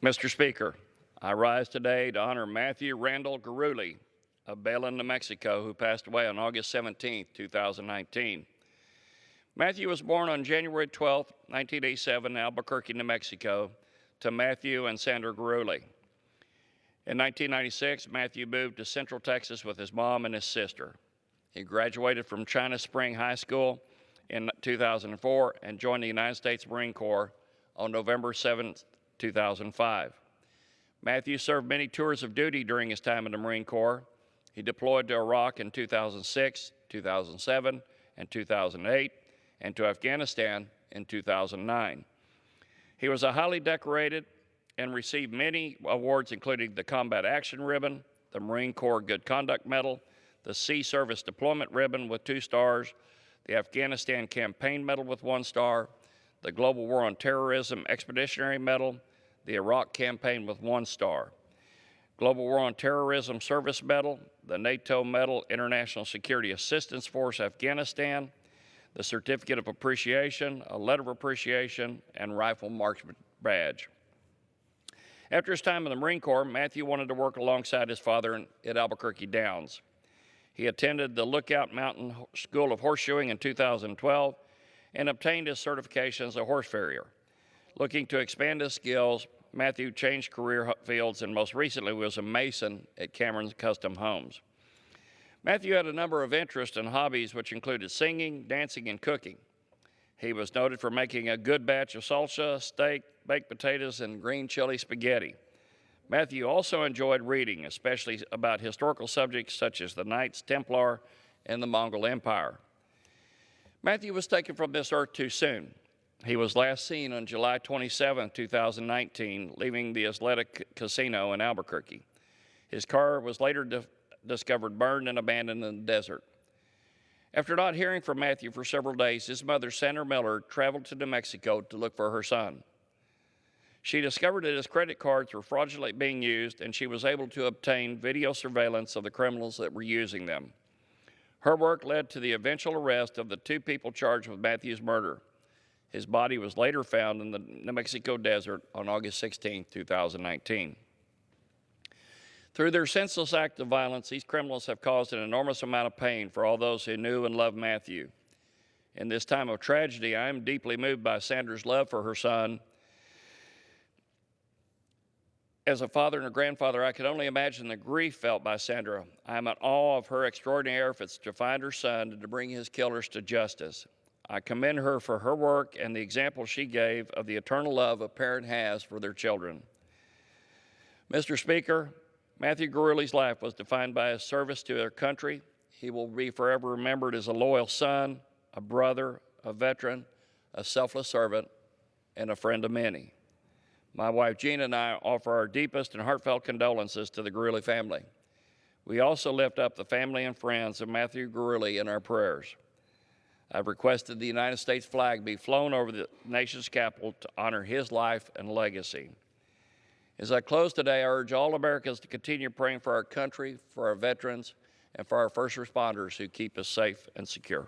Mr. Speaker, I rise today to honor Matthew Randell Gurule of Belen, New Mexico, who passed away on August 17, 2019. Matthew was born on January 12, 1987, in Albuquerque, New Mexico, to Matthew and Sandra Gurule. In 1996, Matthew moved to Central Texas with his mom and his sister. He graduated from China Spring High School in 2004 and joined the United States Marine Corps on November 7, 2005. Matthew served many tours of duty during his time in the Marine Corps. He deployed to Iraq in 2006, 2007, and 2008, and to Afghanistan in 2009. He was a highly decorated and received many awards, including the Combat Action Ribbon, the Marine Corps Good Conduct Medal, the Sea Service Deployment Ribbon with 2 stars, the Afghanistan Campaign Medal with 1 star, the Global War on Terrorism Expeditionary Medal, the Iraq Campaign with 1 star, Global War on Terrorism Service Medal, the NATO Medal International Security Assistance Force Afghanistan, the Certificate of Appreciation, a Letter of Appreciation, and Rifle Marksman Badge. After his time in the Marine Corps, Matthew wanted to work alongside his father at Albuquerque Downs. He attended the Lookout Mountain School of Horseshoeing in 2012 and obtained his certification as a horse farrier. Looking to expand his skills, Matthew changed career fields and most recently was a mason at Cameron's Custom Homes. Matthew had a number of interests and hobbies which included singing, dancing, and cooking. He was noted for making a good batch of salsa, steak, baked potatoes, and green chili spaghetti. Matthew also enjoyed reading, especially about historical subjects such as the Knights Templar and the Mongol Empire. Matthew was taken from this earth too soon. He was last seen on July 27, 2019, leaving the Athletic Casino in Albuquerque. His car was later discovered burned and abandoned in the desert. After not hearing from Matthew for several days, his mother, Sandra Miller, traveled to New Mexico to look for her son. She discovered that his credit cards were fraudulently being used, and she was able to obtain video surveillance of the criminals that were using them. Her work led to the eventual arrest of the 2 people charged with Matthew's murder. His body was later found in the New Mexico desert on August 16, 2019. Through their senseless act of violence, these criminals have caused an enormous amount of pain for all those who knew and loved Matthew. In this time of tragedy, I am deeply moved by Sandra's love for her son. As a father and a grandfather, I can only imagine the grief felt by Sandra. I am in awe of her extraordinary efforts to find her son and to bring his killers to justice. I commend her for her work and the example she gave of the eternal love a parent has for their children. Mr. Speaker, Matthew Gurule's life was defined by his service to their country. He will be forever remembered as a loyal son, a brother, a veteran, a selfless servant, and a friend of many. My wife Gina and I offer our deepest and heartfelt condolences to the Gurule family. We also lift up the family and friends of Matthew Gurule in our prayers. I've requested the United States flag be flown over the nation's capital to honor his life and legacy. As I close today, I urge all Americans to continue praying for our country, for our veterans, and for our first responders who keep us safe and secure.